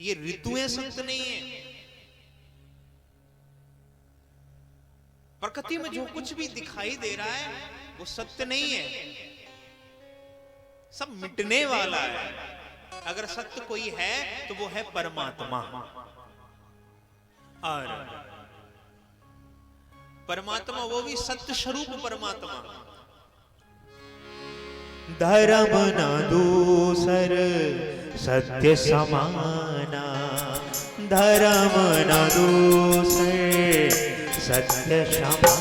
ये ऋतुएं सत्य नहीं है। प्रकृति में जो कुछ भी दिखाई दे रहा है वो सत्य नहीं है, सब मिटने वाला है। अगर सत्य कोई है तो वो है परमात्मा। और परमात्मा वो भी सत्य स्वरूप परमात्मा। धर्म न दूसर सत्य समाना, धर्म न दूसर सत्य समाना,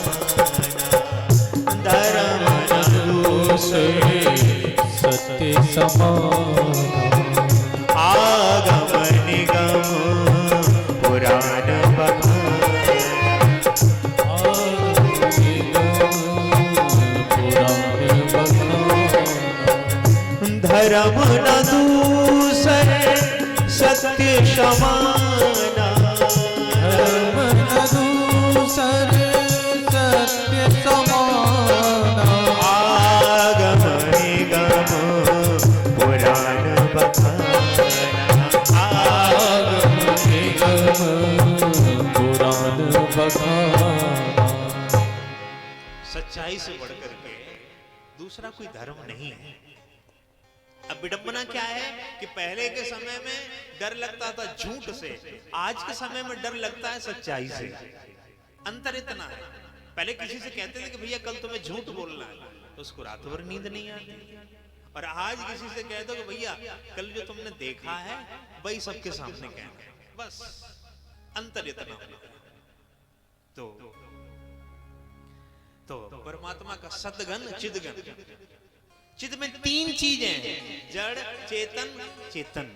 धर्म न दूसर सत्य समाना। आगम निगम पुराण बखान, धर्म न दूसर सत्य समाना, धर्म न दूसर सत्य समाना। आगम निगम पुराण बखाना, आगम निगम पुराण बखाना। सच्चाई से बढ़कर के दूसरा कोई धर्म नहीं है। अब विडंबना क्या है कि पहले के समय में डर लगता था झूठ से, आज के समय में डर लगता है सच्चाई से। अंतर इतना है, पहले किसी से कहते थे कि भैया कल तुम्हें झूठ बोलना है तो उसको रात भर नींद नहीं आती, और आज किसी से कह दो कि भैया कल जो तुमने देखा है वही सबके सामने कहना, बस अंतर इतना तो परमात्मा का सदगन चिदगन। चिद में तीन चीजें हैं, जड़ चेतन चेतन।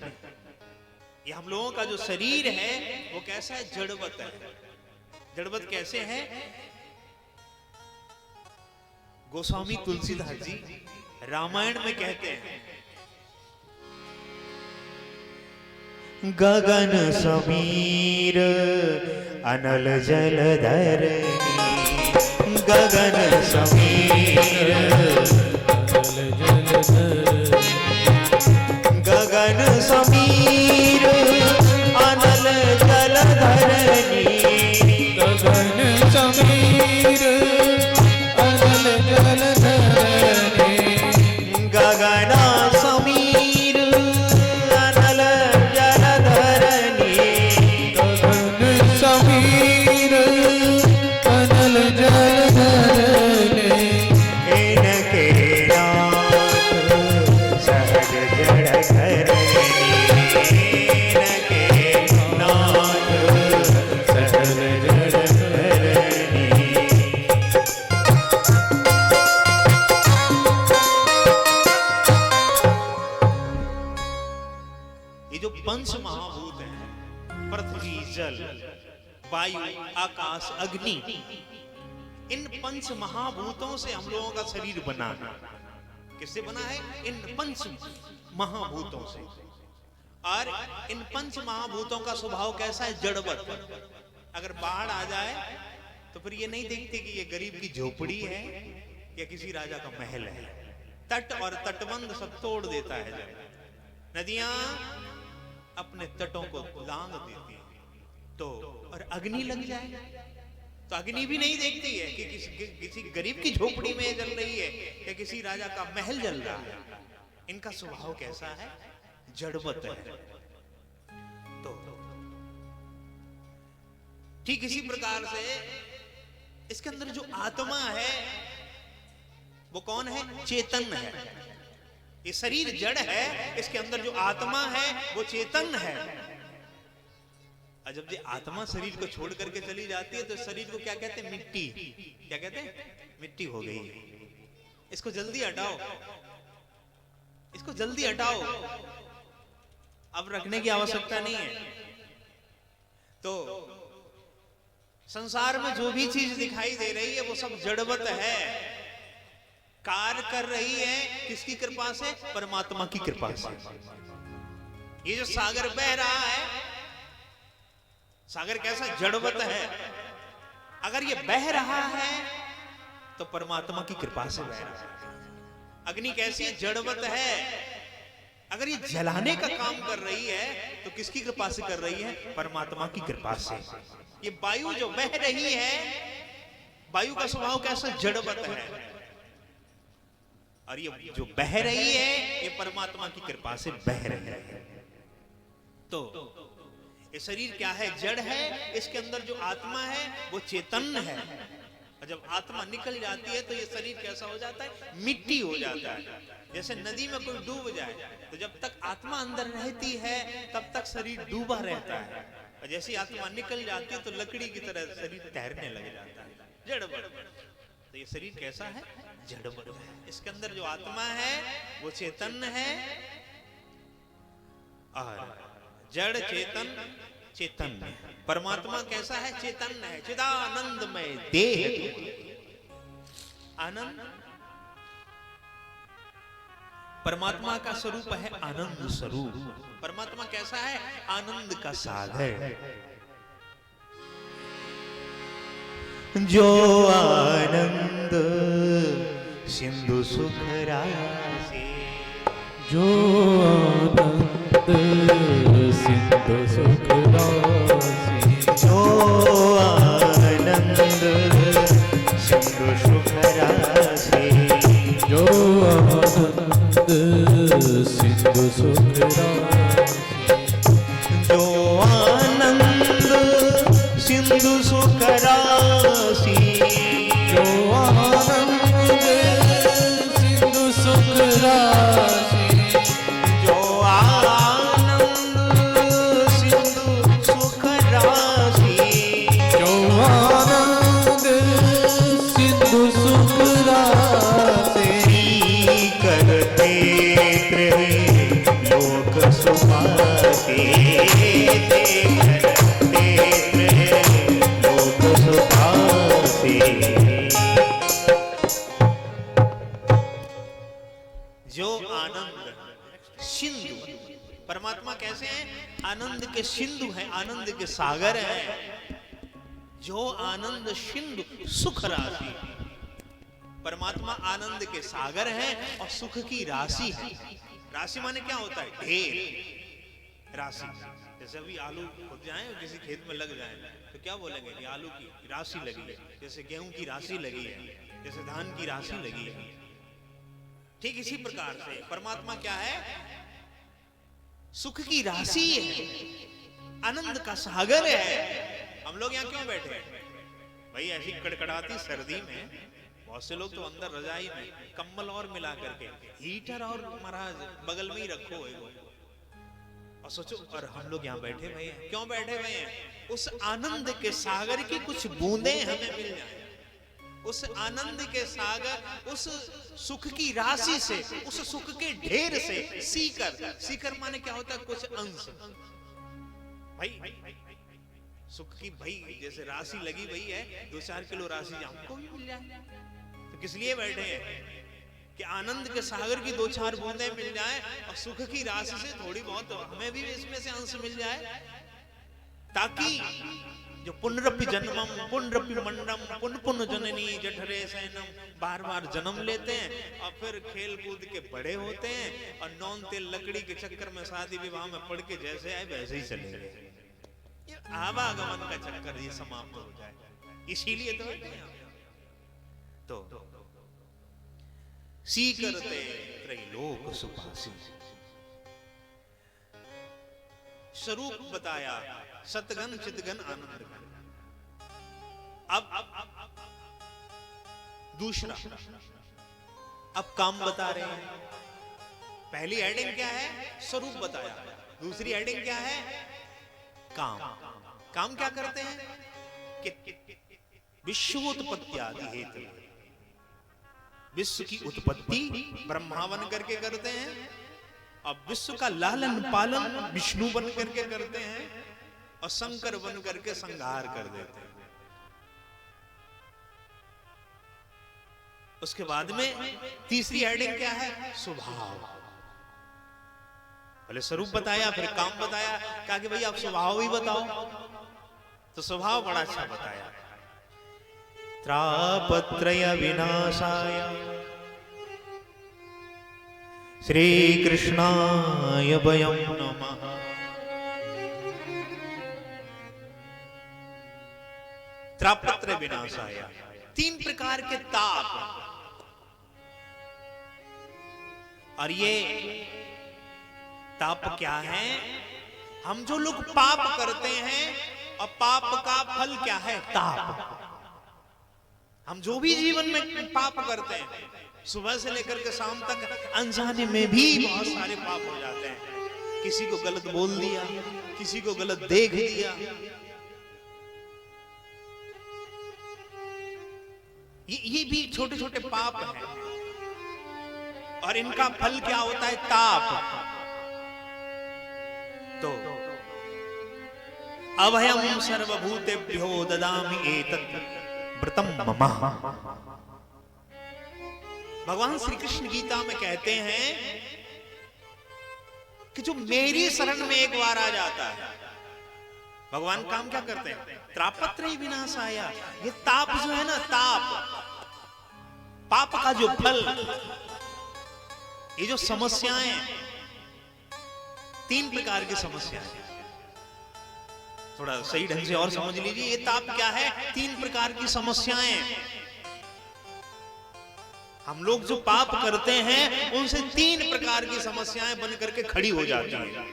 ये हम लोगों का जो शरीर है वो कैसा है, जड़वत है। जड़वत कैसे है? गोस्वामी तुलसीदास जी रामायण में कहते हैं, गगन समीर अनल जलधरनी, गगन समीर गगन समीर अनल जलधरनी, गगन समीर अनल जलधरनी। गगना समीर अनल जलधरनी, गगन समीर अनल जलधरनी। इनके नाथ सहज जड़ धरनी, इनके नाथ सहज जड़ धरनी। ये जो पंच महाभूत हैं, पृथ्वी जल वायु आकाश अग्नि, इन पंच महाभूतों से हम लोगों का शरीर बना है। किससे बना है? इन पंच महाभूतों से। और इन पंच महाभूतों का स्वभाव कैसा है? जड़वत। अगर बाढ़ आ जाए तो फिर ये नहीं देखते कि ये गरीब की झोपड़ी है या किसी राजा का महल है। तट और तटबंध सब तोड़ देता है जब। नदियां अपने तटों को लांग देती है। तो और अग्नि लग जाए तो अग्नि भी नहीं देखती है कि किसी गरीब की झोपड़ी में जल रही है या किसी राजा का महल जल रहा है। इनका स्वभाव कैसा है? जड़वत है। तो ठीक इसी प्रकार से इसके अंदर जो आत्मा है वो कौन है? चेतन है। ये शरीर जड़ है, इसके अंदर जो आत्मा है वो चेतन है। और जब ये आत्मा शरीर को छोड़ करके चली जाती है तो शरीर को क्या कहते हैं? मिट्टी। क्या कहते हैं? मिट्टी हो गई। इसको जल्दी हटाओ, इसको जल्दी हटाओ, अब रखने की आवश्यकता नहीं है। तो संसार में जो भी चीज दिखाई दे रही है वो सब जड़वत है। कार्य कर रही है किसकी कृपा से? परमात्मा की कृपा से। ये जो सागर बह रहा है, सागर कैसा? जड़वत है। अगर ये बह रहा है तो परमात्मा की कृपा से बह रहा है। अग्नि कैसी है? जड़वत है। अगर ये जलाने का काम कर रही है तो किसकी कृपा से कर रही है? परमात्मा की कृपा से। ये वायु जो बह रही है, वायु का स्वभाव कैसा? जड़वत है, और ये जो बह रही है ये परमात्मा की कृपा से बह रही है। तो ये शरीर क्या है? जड़ है। इसके अंदर जो आत्मा है वो चैतन्य है, और जब आत्मा निकल जाती है तो ये शरीर कैसा हो जाता है? मिट्टी हो जाता है। जैसे नदी में कोई डूब जाए तो जब तक आत्मा अंदर रहती है तब तक शरीर डूबा रहता है, और जैसे आत्मा निकल जाती है तो लकड़ी की तरह शरीर तैरने लग जाता है, जड़वत। तो ये शरीर कैसा है? जड़वत है। इसके अंदर जो आत्मा है वो चैतन्य है, और जड़ चेतन चैतन्य। परमात्मा कैसा है? चैतन्य है, चिदानंदमय देह। आनंद परमात्मा का स्वरूप है, आनंद स्वरूप। परमात्मा कैसा है? आनंद का सागर। जो आनंद सिंधु सुख राशि, जो आनंद सिंधु सुख राशि, जो आनंद सिंधु सुख राशि, जो आनंद सिंधु सुख राशि, जो आनंद सिंधु सुख राशि, जो आनंद सिंधु सुख राशि, जो आनंद सिंधु सुख राशि, जो आनंद सिंधु सुख राशि, करते लोक सुपासे, करते लोक सुपासे। जो आनंद सिंधु, परमात्मा कैसे हैं? आनंद के सिंधु हैं, आनंद के सागर हैं। जो आनंद सिंधु सुख राशि, परमात्मा आनंद के सागर हैं और सुख की राशि है। राशि माने क्या होता है? ढेर। राशि जैसे अभी आलू हो जाए और किसी खेत में लग जाए तो क्या बोलेंगे कि आलू की राशि लगी है, जैसे गेहूं की राशि लगी है, जैसे धान की राशि लगी है। ठीक इसी प्रकार से परमात्मा क्या है? सुख की राशि है, आनंद का सागर है। हम लोग यहाँ क्यों बैठे हैं भाई? ऐसी कड़कड़ाती सर्दी में बहुत से लोग तो अंदर रजाई में कंबल और मिला करके, हीटर और महाराज बगल में ही रखो एगो, और सोचो। और हम लोग यहाँ बैठे हुए हैं, क्यों बैठे हुए हैं? उस आनंद के सागर की कुछ बूंदें हमें मिल जाए, उस आनंद के सागर, उस सुख की राशि से, उस सुख के ढेर से सीकर। सीकर माने क्या होता है? कुछ अंश भाई। सुख की भाई जैसे राशि लगी हुई है, 2-4 किलो राशि हमको भी मिल जाए। तो किस लिए बैठे हैं? कि आनंद के सागर की 2-4 बूंदें मिल जाए और सुख की राशि से थोड़ी बहुत हमें भी इसमें से अंश मिल जाए, ताकि जो पुनरपि जन्मम पुनरपि मंडम पुन पुन जननी जठरे सैनम, बार बार जन्म लेते हैं और फिर खेल कूद के बड़े होते हैं, और नौन तेल लकड़ी के चक्कर में शादी विवाह में पड़ के जैसे आए वैसे ही चले गए। ये आवागमन का चक्कर ये समाप्त हो जाए, इसीलिए तो सी करते त्रैलोक सुपासी। स्वरूप बताया सतगन चितगन आनंद घन। अब दूसरा, अब काम बता रहे हैं। पहली हेडिंग क्या है? स्वरूप बताया। दूसरी हेडिंग क्या है? काम। काम क्या करते हैं? कि विश्वोत्पत्ति आदि हेतु, विश्व की उत्पत्ति ब्रह्मा बन करके करते हैं, और विश्व का लालन पालन विष्णु बन करके करते हैं, और शंकर बन करके संहार कर देते हैं। उसके बाद में तीसरी हेडिंग क्या है? स्वभाव। पहले स्वरूप बताया, फिर काम बताया, कहा कि भाई आप स्वभाव भी बताओ। तो स्वभाव बड़ा अच्छा बताया। त्रापत्रय विनाशाय श्री कृष्णाय वयं नमः। त्रापत्र विनाशाय, 3 प्रकार के ताप। और ये ताप क्या है? हम जो लोग पाप करते हैं और पाप का फल क्या है? ताप। हम जो भी जीवन में पाप करते हैं, सुबह से लेकर के शाम तक अनजाने में भी बहुत सारे पाप हो जाते हैं। किसी को गलत बोल दिया, किसी को गलत देख दिया, ये भी छोटे छोटे पाप हैं। और इनका फल क्या होता है? ताप। तो अभयम सर्वभूतेभ्यो ददामि एतत् व्रतम मम। भगवान श्री कृष्ण गीता में कहते हैं कि जो मेरी शरण में एक बार आ जाता है, भगवान काम क्या करते हैं? त्रापत्र विनाशाय। ये ताप जो है ना, ताप, पाप का जो फल, ये जो समस्याएं, 3 प्रकार की समस्याएं, थोड़ा सही ढंग से और समझ लीजिए। ये ताप क्या है? 3 प्रकार की समस्याएं। हम लोग जो पाप करते हैं उनसे 3 प्रकार की समस्याएं बन करके खड़ी हो जाती हैं।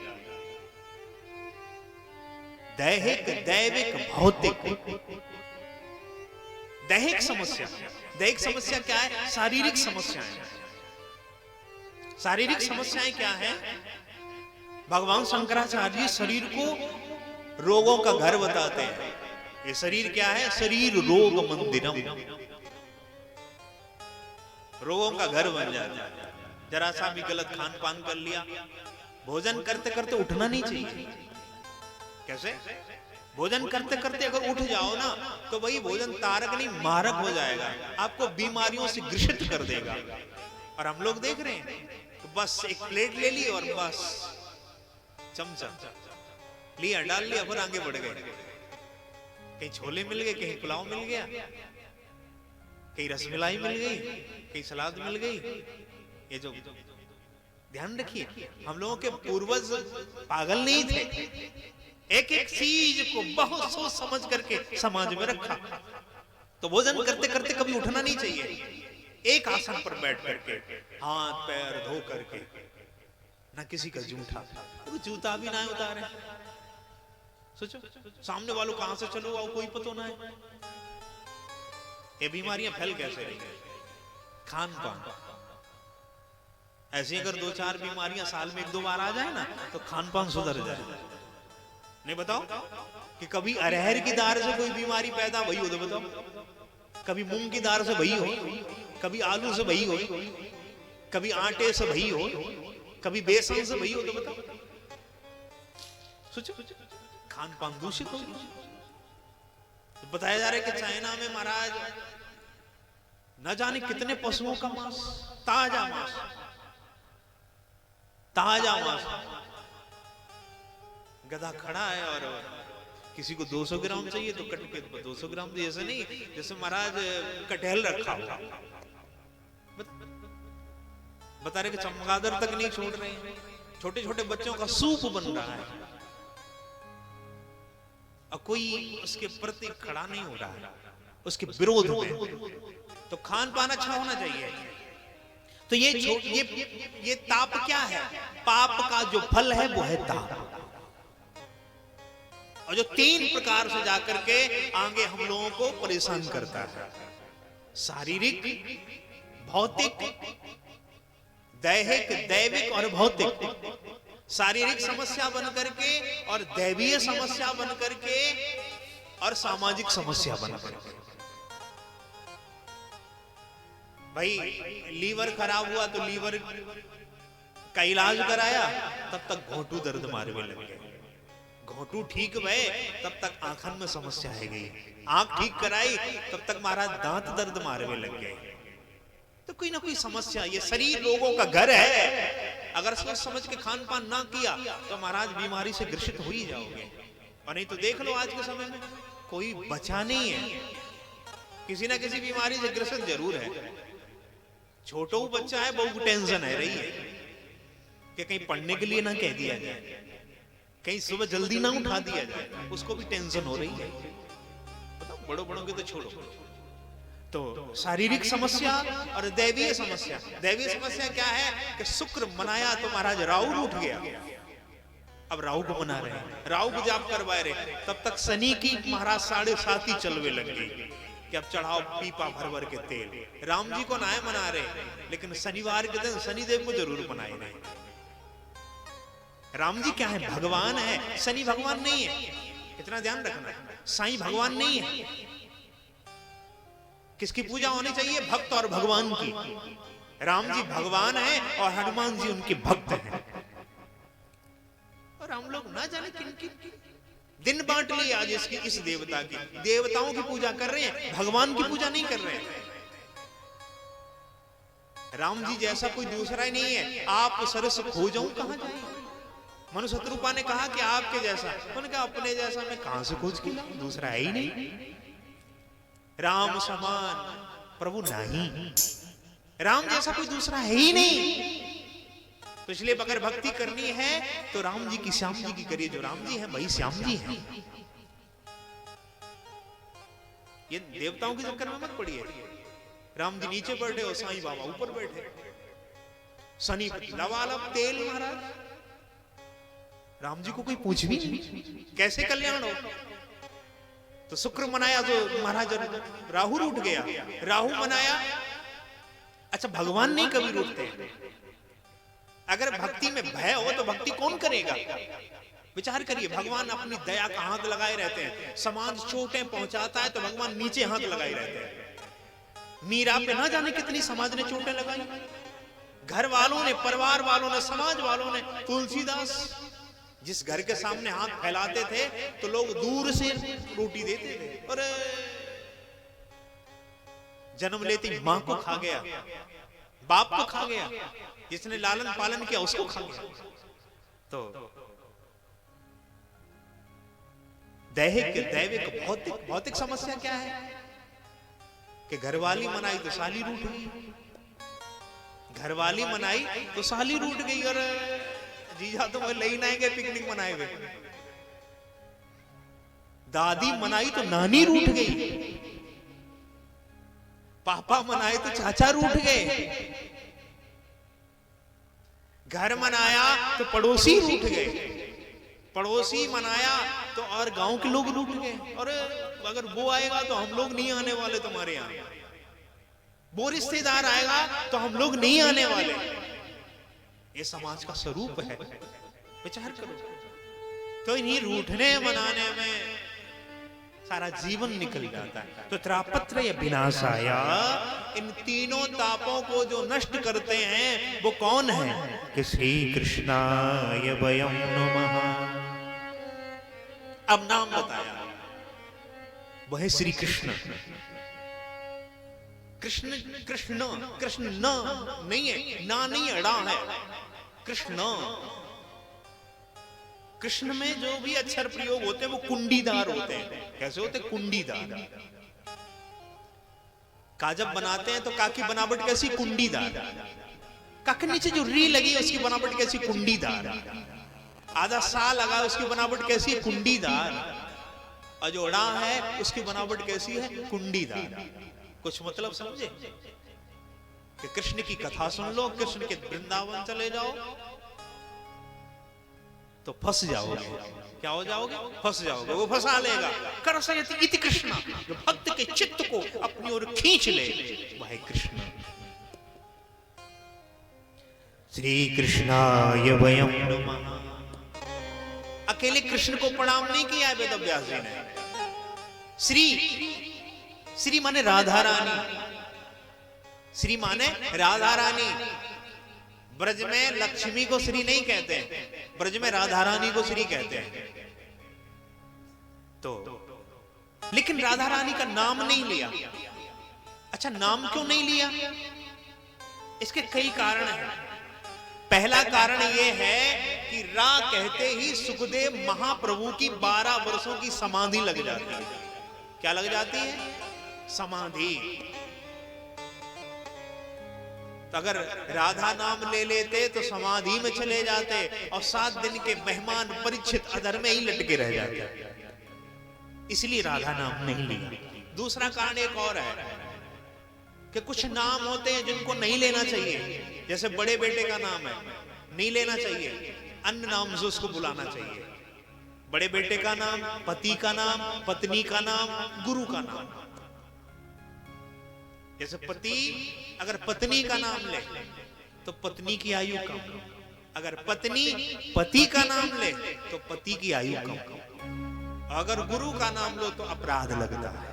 दैहिक, दैविक, भौतिक। दैहिक समस्या, दैहिक समस्या क्या है? शारीरिक समस्याएं। शारीरिक समस्याएं क्या है? भगवान शंकराचार्य जी शरीर को रोगों का घर बताते हैं। ये शरीर क्या है? शरीर रोग मंदिरम, रोगों का घर बन जाता है। जरा सा भी गलत खान पान कर लिया, भोजन करते करते उठना नहीं चाहिए। कैसे? भोजन करते करते अगर उठ जाओ ना, तो वही भोजन तारक नहीं मारक हो जाएगा, आपको बीमारियों से ग्रसित कर देगा। और हम लोग देख रहे हैं, तो बस एक प्लेट ले ली और बस चमचा लिया, डाल लिया, फिर आगे बढ़ गए। कहीं छोले मिल गए, कहीं पुलाव मिल गया, कहीं रसमलाई मिल गई, कहीं सलाद मिल गई। ये जो ध्यान रखिए, हम लोगों के पूर्वज पागल नहीं थे, एक एक चीज को बहुत सोच समझ करके समाज में रखा। तो भोजन करते करते कभी उठना नहीं चाहिए। एक आसन पर बैठ करके, हाथ पैर धो करके, ना किसी का जूठा, तो जूता भी ना उतारे। सोचो सामने वालों कहां से चलो आओ, कोई पता ना है। ये बीमारियां फैल कैसे रही? खान पान। ऐसी अगर 2-4 बीमारियां साल में 1-2 बार आ जाए ना, तो खान पान सुधर जाए। नहीं बताओ कि कभी अरहर की दाल से कोई बीमारी पैदा वही हो, तो बताओ। कभी मूंग की दाल से वही हो, कभी आलू से वही हो, कभी आटे से वही हो, कभी बेसन से वही हो, तो बताओ। सोचो खान पान दूषित हो। तो बताया जा रहा है कि चाइना में महाराज न जाने कितने पशुओं का मांस, ताजा मांस, ताजा मांस। गधा खड़ा है और किसी को 200 ग्राम चाहिए तो कट के 200 ग्राम दे। ऐसे नहीं जैसे महाराज कटहल रखा हुआ, बता रहे कि चमगादड़ तक नहीं छोड़ रहे हैं। छोटे छोटे बच्चों का सूप बन रहा है और कोई उसके प्रति खड़ा नहीं हो रहा है, उसके विरोध में। तो खान पान अच्छा होना चाहिए। तो ये ताप क्या है? पाप का जो फल है वो है ताप। और जो 3 प्रकार से जाकर के आगे हम लोगों को परेशान करता है, शारीरिक, भौतिक, दैहिक, दैविक और भौतिक। शारीरिक समस्या बन करके और दैवीय समस्या बन करके और सामाजिक समस्या बन करके। भाई लीवर खराब हुआ तो लीवर का इलाज कराया, तब तक घोंटू दर्द मारने लग गए। घोंटू ठीक भय तब तक आंखन में समस्या है गई। आंख ठीक कराई तब तक महाराज दांत दर्द मारने लग गए। तो कोई ना कोई समस्या। ये शरीर लोगों का घर है। अगर सोच समझ के खान पान ना किया तो महाराज बीमारी से ग्रसित हो ही जाओगे। और नहीं तो देख लो आज के समय में कोई बचा नहीं है, किसी ना किसी बीमारी से ग्रसित जरूर है। छोटो बच्चा है, बहुत टेंशन है रही है, कि कहीं पढ़ने के लिए ना कह दिया जाए, कहीं सुबह जल्दी ना उठा दिया जाए, उसको भी टेंशन हो रही है। बताओ, बड़ों बड़ों के तो छोड़ो। तो शारीरिक समस्या और दैवीय समस्या। दैवीय समस्या क्या है कि शुक्र मनाया तो महाराज राहु उठ गया, अब राहु को मना रहे हैं, राहु को जाप करवा रहे, तब तक शनि की महाराज 7.5 ही चलवे लग गई कि अब चढ़ाओ पीपा भर भर के तेल। राम जी को ना मना रहे, लेकिन शनिवार के दिन शनिदेव को जरूर मनाए रहे। राम जी क्या है? भगवान है, शनि भगवान नहीं है, इतना ध्यान रखना। साईं भगवान नहीं है। किसकी पूजा होनी चाहिए? भक्त और भगवान की। राम जी भगवान है और हनुमान जी उनके भक्त हैं। और हम लोग ना जाने किन किन दिन बांट लिए आज इसकी, इस देवता की। देवताओं की पूजा कर रहे हैं, भगवान की पूजा नहीं कर रहे हैं। राम जी जैसा कोई दूसरा ही नहीं है। आप सरस खोजो कहां जाए? मनु शत्रुपा ने कहा कि आपके जैसा, उन्होंने कहा अपने जैसा मैं कहां से खोज के लाऊं, दूसरा है ही नहीं। राम समान प्रभु नहीं, राम जैसा कोई दूसरा है ही नहीं। तो इसलिए अगर भक्ति करनी है तो राम जी की, श्याम जी की करिए। जो राम जी हैं वही श्याम जी हैं। ये देवताओं के चक्कर में मत पड़िए। राम जी नीचे बैठे और साईं बाबा ऊपर बैठे। शनि लवालब तेल महाराज, राम जी को कोई पूछ भी नहीं कैसे कल्याण हो। तो शुक्र मनाया तो महाराज राहु रूठ गया। राहु मनाया, अच्छा भगवान नहीं कभी रूठते। अगर भक्ति में भय हो तो भक्ति कौन करेगा? विचार करिए, भगवान अपनी दया का हाथ लगाए रहते हैं। समाज चोटें पहुंचाता है तो भगवान नीचे हाथ लगाए रहते हैं। मीरा पे ना जाने कितनी समाज ने चोटें लगाई, घर वालों ने, परिवार वालों ने, समाज वालों ने। तुलसीदास जिस घर के सामने हाथ फैलाते थे तो लोग दूर से रोटी देते थे। और जन्म लेती मां को खा गया, बाप को खा गया, जिसने लालन पालन किया उसको खा गया। तो दैहिक, दैविक, भौतिक। भौतिक समस्या क्या है कि घरवाली मनाई तो साली रूठ गई, घरवाली मनाई तो साली रूठ गई। और जीजा तो ले ही नहीं गए पिकनिक मनाए हुए। दादी मनाई तो नानी रूठ गई, पापा मनाए तो चाचा रूठ गए, घर मनाया तो पड़ोसी रूठ गए, पड़ोसी मनाया तो और गांव के लोग रूठ गए। और अगर वो आएगा तो हम लोग नहीं आने वाले तुम्हारे यहाँ, वो रिश्तेदार आएगा तो हम लोग नहीं आने वाले। ये समाज का स्वरूप है, विचार करो। तो इन्हीं रूठने मनाने में सारा जीवन निकल जाता है। तो त्रापत्रय विनाशाया, इन तीनों तापों को जो नष्ट करते हैं वो कौन है? कि श्री कृष्णाय वयं नमः। अब नाम बताया, वो है श्री कृष्ण। कृष्ण, कृष्ण, कृष्ण न नहीं है, ना नहीं है, ड़ा है, कृष्ण। कृष्ण में जो भी अक्षर प्रयोग होते हैं वो कुंडीदार होते हैं। कैसे होते? कुंडीदार। का जब बनाते हैं तो का की बनावट कैसी? कुंडीदार। का के नीचे जो री लगी है उसकी बनावट कैसी? कुंडीदार। आधा सा लगा उसकी बनावट कैसी है? कुंडीदार। और जो ड़ा है उसकी बनावट कैसी है? कुंडीदार। कुछ मतलब समझे? कि कृष्ण की कथा सुन लो, कृष्ण के वृंदावन चले जाओ तो फंस जाओगे। क्या हो जाओगे? फंस जाओगे। वो फंसा लेगा। करसयति इति कृष्ण, जो भक्त के चित्त को अपनी ओर खींच ले वह है कृष्ण। श्री कृष्णाय वयं नमः। अकेले कृष्ण को प्रणाम नहीं किया है वेद व्यास जी ने। श्री, श्री माने राधा रानी, श्री माने राधा रानी। ब्रज में लक्ष्मी को श्री नहीं कहते हैं, ब्रज में राधा रानी को श्री कहते हैं। तो लेकिन राधा रानी का नाम नहीं लिया। अच्छा, नाम क्यों नहीं लिया? इसके कई कारण हैं। पहला कारण यह है कि रा कहते ही सुखदेव महाप्रभु की 12 वर्षों की समाधि लग जाती है। क्या लग जाती है? समाधि। तो अगर राधा नाम ले लेते तो समाधि में चले जाते और 7 दिन के मेहमान परीक्षित अधर में ही लटके रह जाते। इसलिए राधा नाम नहीं लिया। दूसरा कारण एक और है कि कुछ नाम होते हैं जिनको नहीं लेना चाहिए। जैसे बड़े बेटे का नाम है, नहीं लेना चाहिए, अन्य नाम से उसको बुलाना चाहिए। बड़े बेटे का नाम, पति का नाम, पत्नी का नाम, गुरु का नाम। जैसे पति अगर पत्नी का नाम ले तो पत्नी की आयु कम, अगर पत्नी पति का नाम ले तो पति की आयु कम, अगर गुरु का नाम लो तो अपराध लगता है।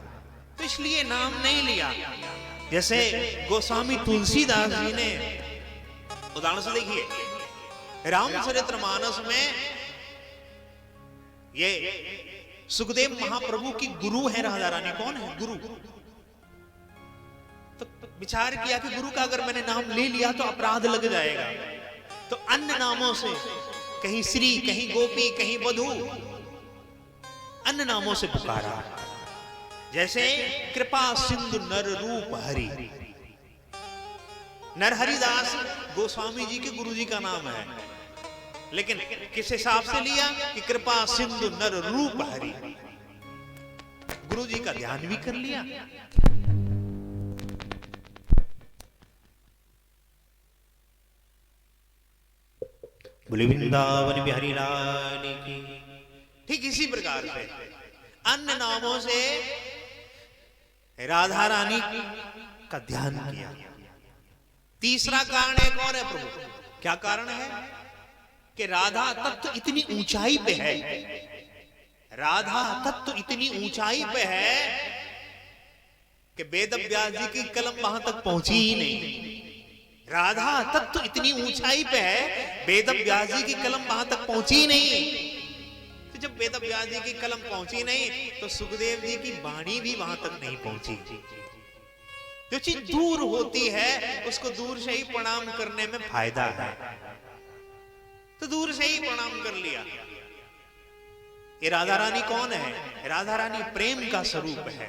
तो इसलिए नाम नहीं लिया। जैसे गोस्वामी तुलसीदास जी ने उदाहरण से देखिए, रामचरितमानस में ये सुखदेव महाप्रभु की गुरु है राधा रानी। कौन है गुरु? तो विचार किया कि गुरु का अगर मैंने नाम ले लिया तो अपराध लग जाएगा, तो अन्य नामों से, कहीं श्री, कहीं गोपी, कहीं वधू, अन्य नामों से पुकारा। जैसे कृपा सिंधु नर रूप हरि, नरहरिदास गोस्वामी जी के गुरु जी का नाम है, लेकिन किस हिसाब से लिया कि कृपा सिंधु नर रूप हरि, गुरु जी का ध्यान भी कर लिया। बोले वृंदावन बिहारी लाल की। ठीक इसी प्रकार से अन्य नामों से राधा रानी का ध्यान किया। तीसरा कारण एक और है प्रभु। क्या कारण है? कि राधा तत्व इतनी ऊंचाई पे है, राधा तत्व इतनी ऊंचाई पे है कि वेद व्यास जी की कलम वहां तक पहुंची ही नहीं। राधा तत्व इतनी ऊंचाई पे है, वेद व्यास जी की कलम वहां तक पहुंची ही नहीं। तो जब वेद व्यास जी की कलम पहुंची नहीं तो सुखदेव जी की वाणी भी वहां तक नहीं पहुंची। जो चीज दूर होती है उसको दूर से ही प्रणाम करने में फायदा है, तो दूर से ही प्रणाम कर लिया। ये राधा रानी कौन है? राधा रानी प्रेम का स्वरूप है।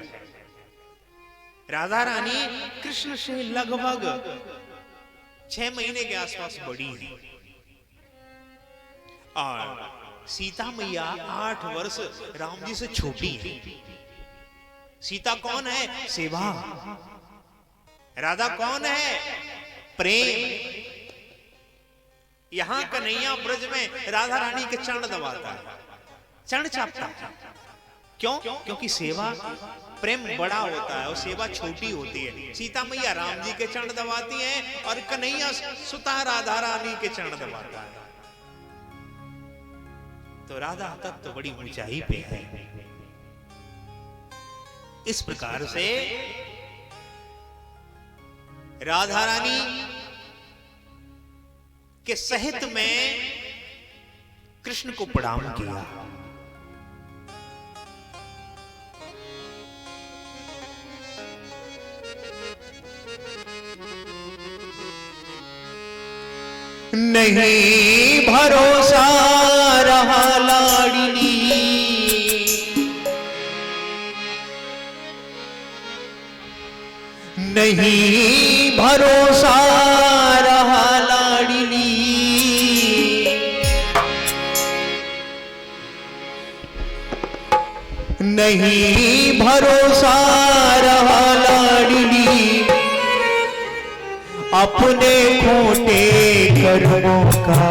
राधा रानी कृष्ण से लगभग 6 महीने के आसपास बड़ी है, और सीता मैया 8 वर्ष राम जी से छोटी है। सीता कौन है? सेवा। राधा कौन है? प्रेम। यहां कन्हैया ब्रज में राधा रानी के चरण दबाता है, चरण चापता है। क्यों? क्योंकि सेवा प्रेम बड़ा होता है और सेवा छोटी होती है। सीता मैया राम जी के चरण दबाती हैं और कन्हैया सुता राधा रानी के चरण दबाता है। तो राधा तत्व तो बड़ी ऊंचाई पे है। इस प्रकार से राधा रानी के सहित में कृष्ण को प्रणाम किया। नहीं भरोसा रहा लाडली, नहीं भरोसा रहा लाडली, नहीं भरोसा रहा लाडली, अपने खोटे कर्मों का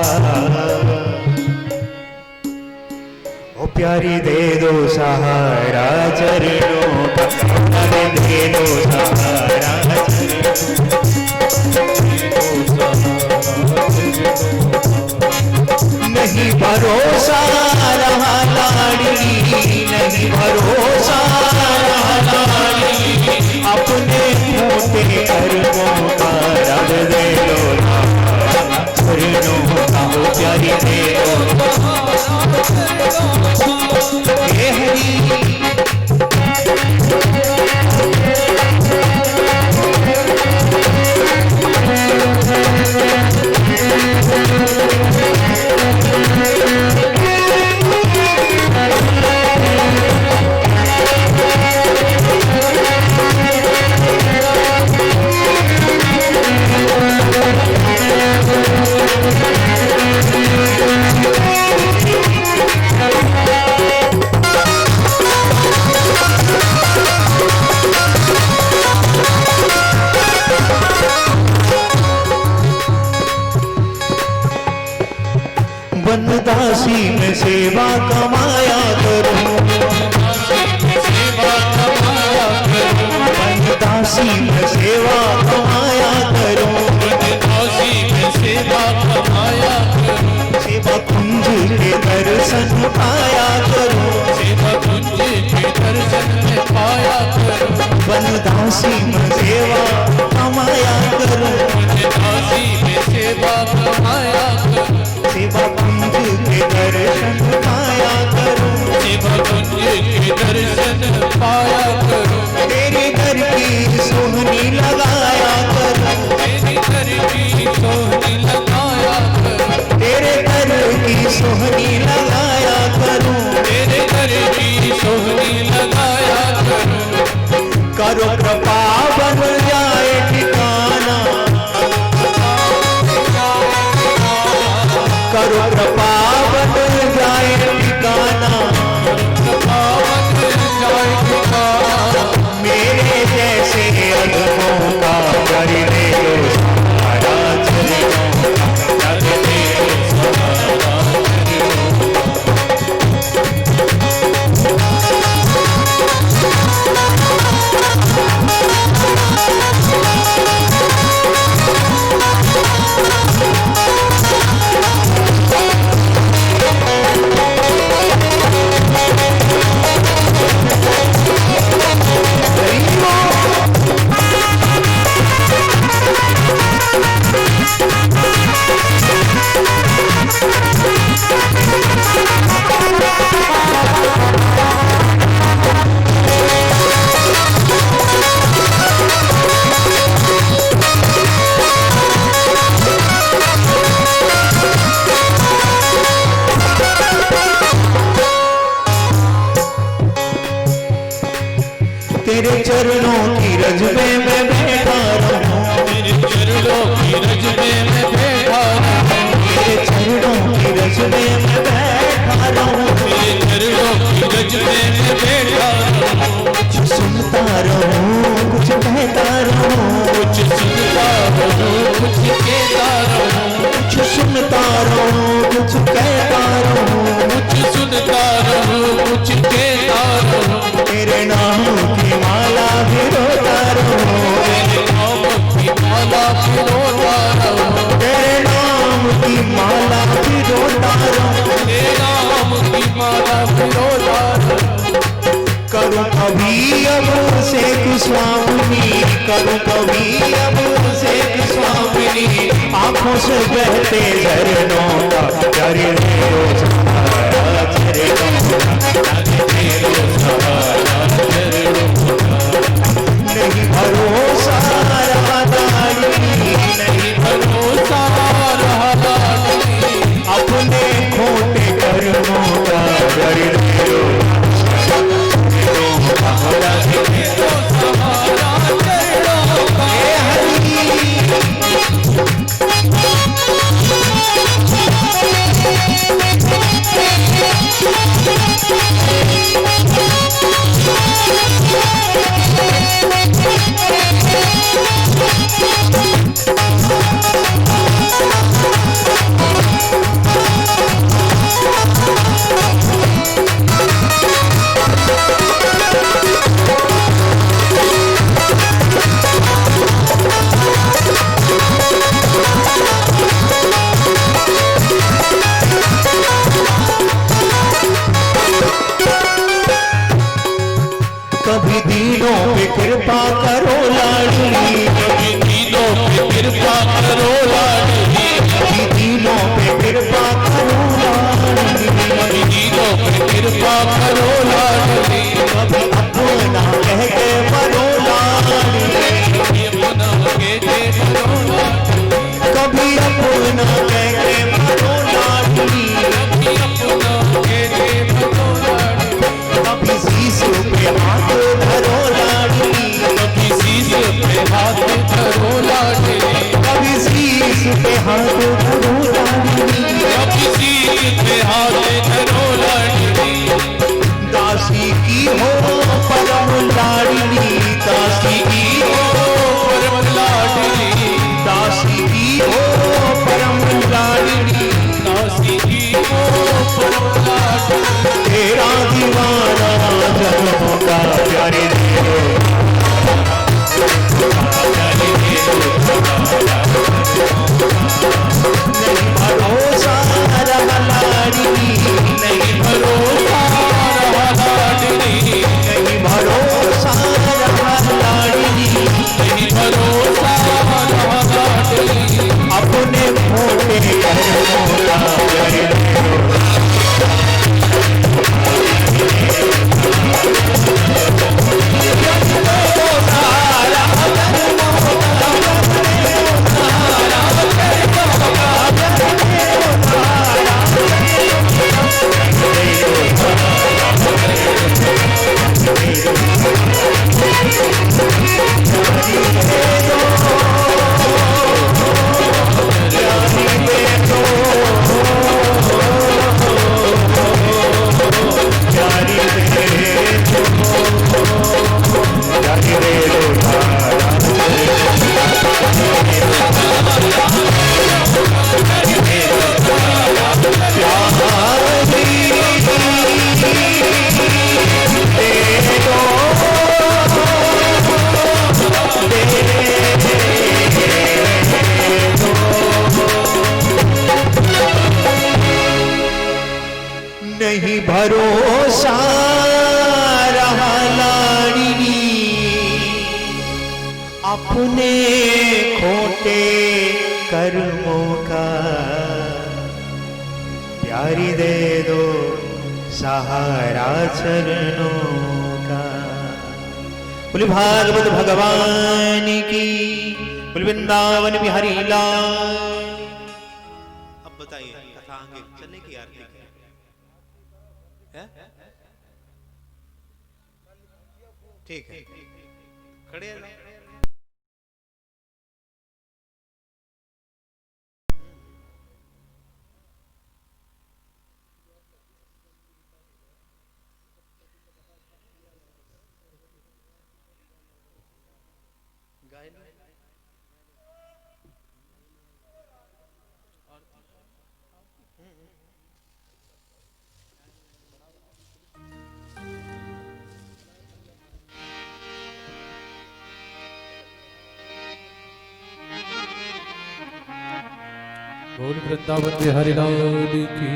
ओ प्यारी दे दो सहारा चरणों का, प्यारे दे दो सहारा नहीं भरोसा रहा लाडली, नहीं भरोसा रहा लाडली, अपने खोटे कर्मों का रब दे दो चरणों का, ओ प्यारी दे दो हे हरि। में सेवा कमाया करूं, सेवा कमाया करूं, बनदासी में सेवा कमाया करूं, बनदासी में सेवा कमाया करूं, सेवा कुंज के दर्शन पाया करूं, सेवा कुंज के दर्शन में पाया करूं, बनदासी में सेवा कमाया करूं, बनदासी में सेवा कमाया करूं, सेवा कुंज के दर्शन पाया करूं, सेवा कुंज के दर्शन पाया करूं, तेरे घर की सोहनी लगाया करूं, तेरी घर की सोहनी लगाया करूं, तेरे घर की सोहनी लगाया करूं, तेरे घर की सोहनी लगाया करूं, करो कृपा बन जाए ठिकाना, करो कृपा बन जाए ठिकाना, पावन जाए ठिकाना, मेरे जैसे अधमों का कर ले लो सहारा, चरणों का कर ले लो सहारा, तेरे चरणों की रज में मैं बैठा रहूं, तेरे चरणों की रज में मैं बैठा रहूं, तेरे चरणों की रज में मैं बैठा रहूं, तेरे चरणों की रज में मैं बैठा रहूं, कुछ सुनता रहूं, कुछ कहता रहूं, कुछ सुनता रहूं, कुछ कहता रहूं, कुछ सुनता रहूं, कुछ कहता रहूं, कुछ सुनता रहूं, कुछ कहता रहूं, तेरे नाम की माला भिरोता रहूं, तेरे नाम की माला भिरोता रहूं, तेरे नाम की माला भिरोता रहूं, तेरे नाम की माला भिरोता रहूं, करूं कभी अब से स्वामिनी, करूं कभी अब से स्वामिनी, आंखों से बहते झरनों का कर ले लो सहारा, चरणों का कर ले लो सहारा, नहीं भरोसा रहा दानी, नहीं भरोसा रहा दानी, अपने खोटे कर्मों का कर ले लो सहारा चरणों का, हे हरि। कभी दीनों पे कृपा करो लाडली, कभी दीनों पे कृपा करो लाडली, कभी दीनों पे कृपा करो लाडली, कभी दीनों पे कृपा करो लाडली, कभी अपना कह के मरो लाडली, कभी अपना कहते मरो लाडली, कभी अपना कह के मरो लाडली, कभी अपना कहते मरो लाडली, कभी शीश पे हाथ धरो लाडली, कभी शीश पे हाथ नहीं भरोसा रहा लाड़िनी, अपने खोटे कर्मों का प्यारी दे दो सहारा चरणों का। बोले भागवत भगवान की, बोले वृंदावन बिहारी लाल। अब बताइए कथा आगे चलने की आरती है? ठीक है, खड़े हैं। बोल वृंदावन बिहारी लाल की।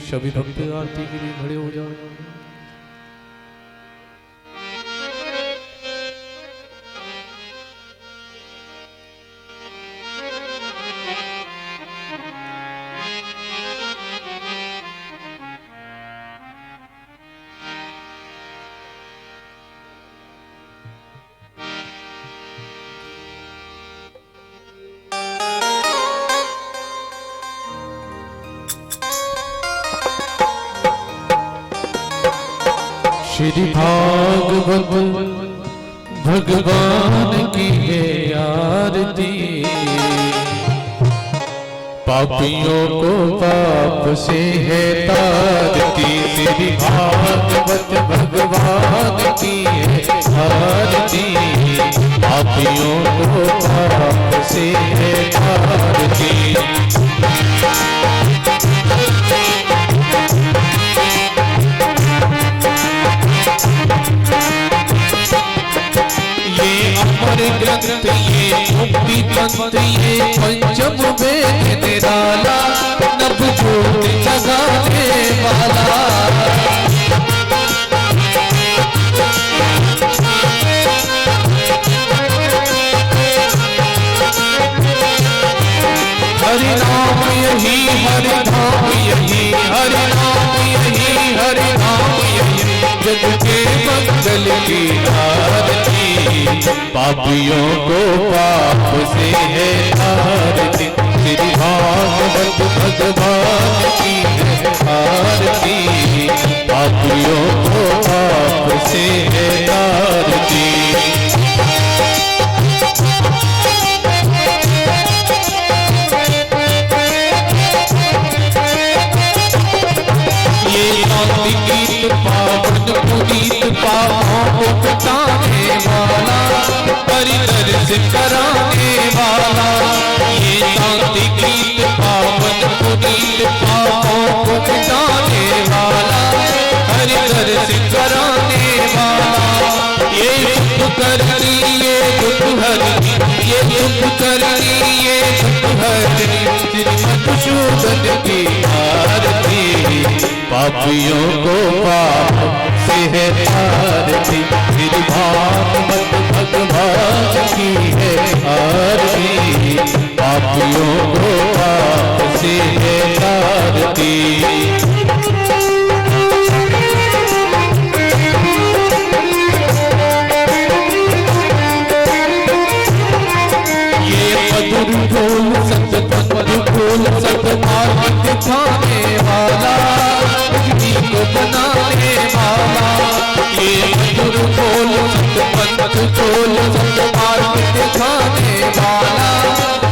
सभी भक्त आरती के लिए खड़े हो जाओ। श्री भागवत भगवान की है आरती, पापियों को पाप से है तारती। श्री भागवत भगवान की है आरती, पापियों को पाप से है तारती। ग्रंथ ये मुक्ति पंथ ये पंचम वेद निराला, नभ ज्योत जगाने वाला। हरि नाम यही हरि धाम यही, हरि नाम यही हरि धाम यही, जग के मंगल की आरती। पापियों को पाप से है आरती, श्री भागवत भगवान की है आरती। पापियों को पाप से है आरती। गीत पावन पुनीत पापों को मिटाने वाला, परिदर्श कराने वाला। ये शांति गीत पावन पुनीत पापों को मिटाने वाला, परिदर्श कराने वाला। ये दुख करनी ये दुख हरनी, ये दुख करनी ये दुख हरनी, श्री मधुसूदन की आरती। पापियों को पाप से है आरती, श्री भागवत भगवान की है आरती। पापियों को पाप से है आरती। ये मधुर फूल सतमार्ग दिखाने वाला, को बनाने वाला। ये मधुर बोल सतपंथ बोल सतमार्ग दिखाने वाला,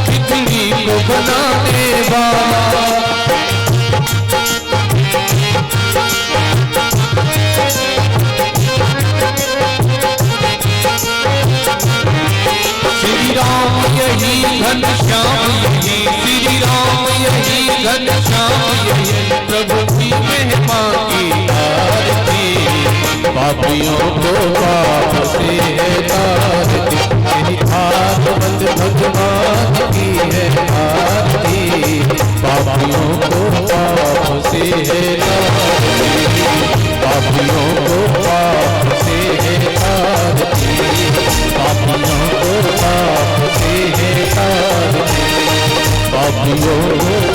पृथ्वी को बनाने वाला। श्री राम यही घनश्याम यही, श्री राम यही घनश्याम यही, प्रभु की महिमा की आरती। पापियों को पाप से है तारती, श्री भागवत भगवान की है आरती। पापियों को पाप से है तारती। हरि ओम